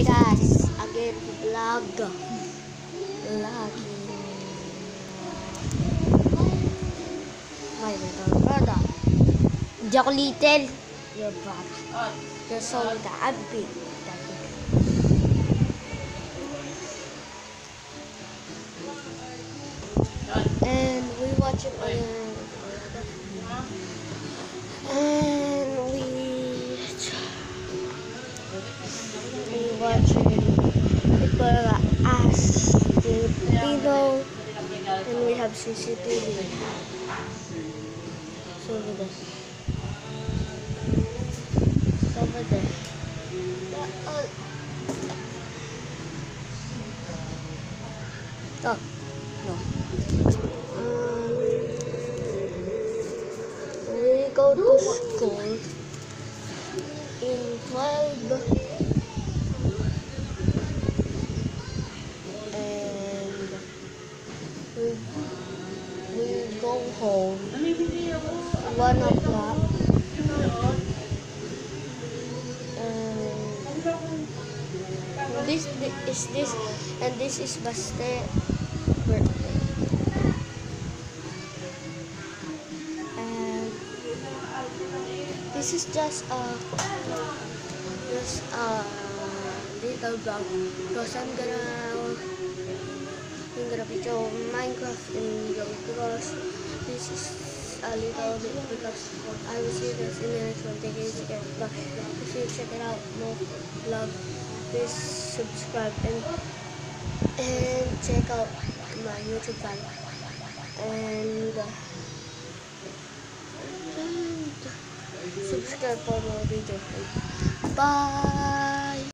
Okay guys, again vlog. My little brother. Hindi ako little. Your brother. You're so that I'm big. And we watch it and we watch it. People ask Filipino and we have CCTV. So over there. Over there. Oh, no. We go to school in 12 and we go home 1 o'clock and this is Baste birthday. And this is just a little vlog because I'm gonna video Minecraft in because this is a little bit because I will see this in the next one. Thank you again. But if you check it out more vlog, please subscribe and check out my YouTube channel and subscribe for more videos. Bye.